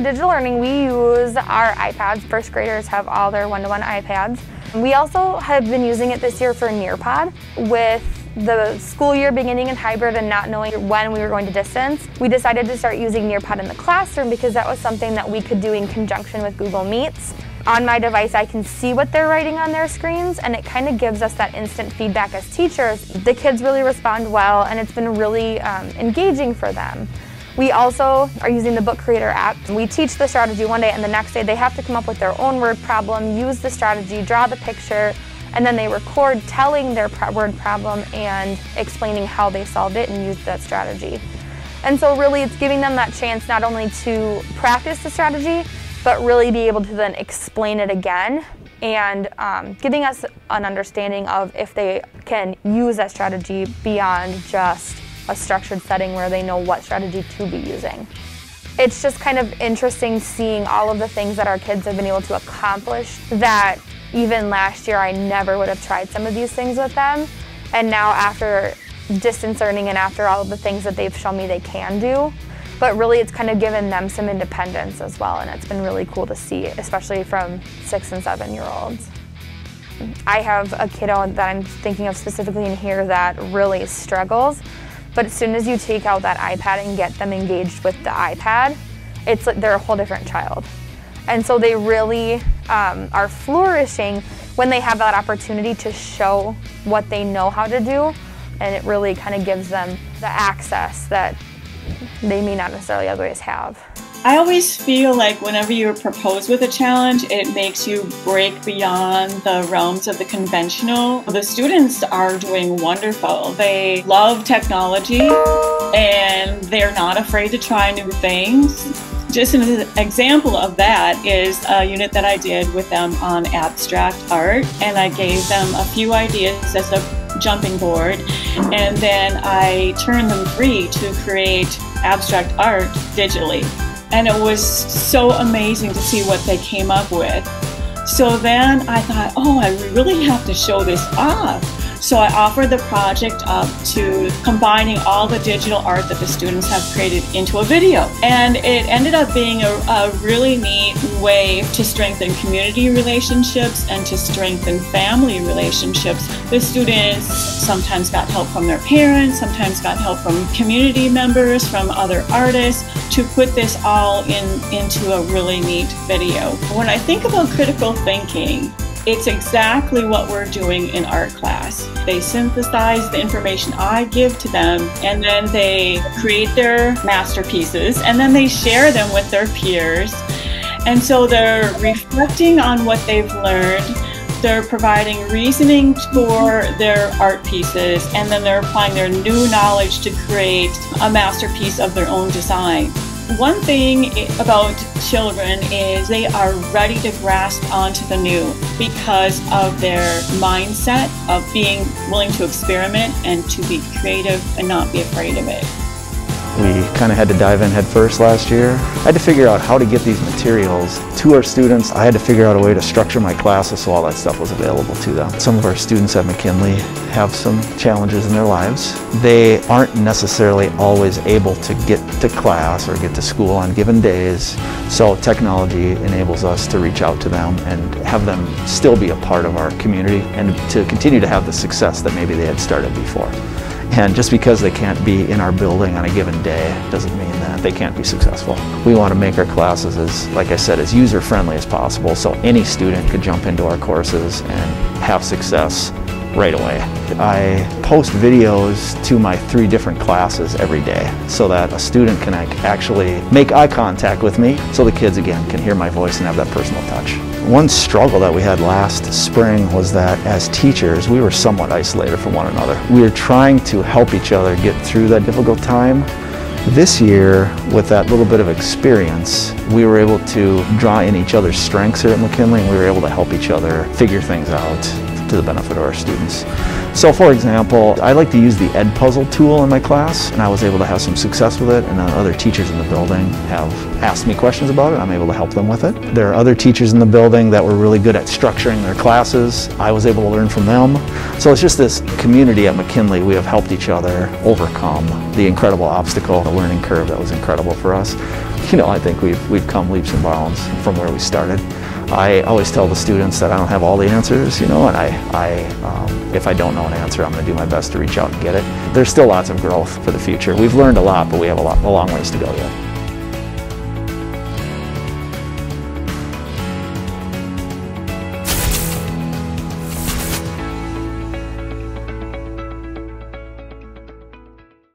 digital learning, we use our iPads. First graders have all their one-to-one iPads. We also have been using it this year for Nearpod. With the school year beginning in hybrid and not knowing when we were going to distance, we decided to start using Nearpod in the classroom because that was something that we could do in conjunction with Google Meets. On my device, I can see what they're writing on their screens, and it kind of gives us that instant feedback as teachers. The kids really respond well, and it's been really engaging for them. We also are using the Book Creator app. We teach the strategy one day, and the next day they have to come up with their own word problem, use the strategy, draw the picture, and then they record telling their word problem and explaining how they solved it and used that strategy. And so really it's giving them that chance not only to practice the strategy, but really be able to then explain it again, and giving us an understanding of if they can use that strategy beyond just a structured setting where they know what strategy to be using. It's just kind of interesting seeing all of the things that our kids have been able to accomplish that even last year I never would have tried some of these things with them. And now after distance learning and after all of the things that they've shown me they can do, but really it's kind of given them some independence as well, and it's been really cool to see, especially from 6 and 7-year-olds. I have a kiddo that I'm thinking of specifically in here that really struggles, but as soon as you take out that iPad and get them engaged with the iPad, it's like they're a whole different child. And so they really are flourishing when they have that opportunity to show what they know how to do, and it really kind of gives them the access that they may not necessarily otherwise have. I always feel like whenever you're proposed with a challenge, it makes you break beyond the realms of the conventional. The students are doing wonderful. They love technology and they're not afraid to try new things. Just an example of that is a unit that I did with them on abstract art, and I gave them a few ideas as a jumping board, and then I turned them free to create abstract art digitally. And it was so amazing to see what they came up with. So then I thought, oh, I really have to show this off. So I offered the project up to combining all the digital art that the students have created into a video. And it ended up being a really neat way to strengthen community relationships and to strengthen family relationships. The students sometimes got help from their parents, sometimes got help from community members, from other artists, to put this all into a really neat video. When I think about critical thinking, it's exactly what we're doing in art class. They synthesize the information I give to them, and then they create their masterpieces, and then they share them with their peers. And so they're reflecting on what they've learned, they're providing reasoning for their art pieces, and then they're applying their new knowledge to create a masterpiece of their own design. One thing about children is they are ready to grasp onto the new because of their mindset of being willing to experiment and to be creative and not be afraid of it. We kind of had to dive in head first last year. I had to figure out how to get these materials to our students. I had to figure out a way to structure my classes so all that stuff was available to them. Some of our students at McKinley have some challenges in their lives. They aren't necessarily always able to get to class or get to school on given days, so technology enables us to reach out to them and have them still be a part of our community and to continue to have the success that maybe they had started before. And just because they can't be in our building on a given day doesn't mean that they can't be successful. We want to make our classes as, like I said, as user-friendly as possible so any student could jump into our courses and have success right away. I post videos to my 3 different classes every day so that a student can actually make eye contact with me so the kids again can hear my voice and have that personal touch. One struggle that we had last spring was that as teachers we were somewhat isolated from one another. We were trying to help each other get through that difficult time. This year, with that little bit of experience, we were able to draw in each other's strengths here at McKinley, and we were able to help each other figure things out to the benefit of our students. So for example, I like to use the Edpuzzle tool in my class, and I was able to have some success with it, and then other teachers in the building have asked me questions about it. I'm able to help them with it. There are other teachers in the building that were really good at structuring their classes. I was able to learn from them. So it's just this community at McKinley. We have helped each other overcome the incredible obstacle, the learning curve that was incredible for us. I think we've come leaps and bounds from where we started. I always tell the students that I don't have all the answers, and if I don't know an answer, I'm going to do my best to reach out and get it. There's still lots of growth for the future. We've learned a lot, but we have a long ways to go yet.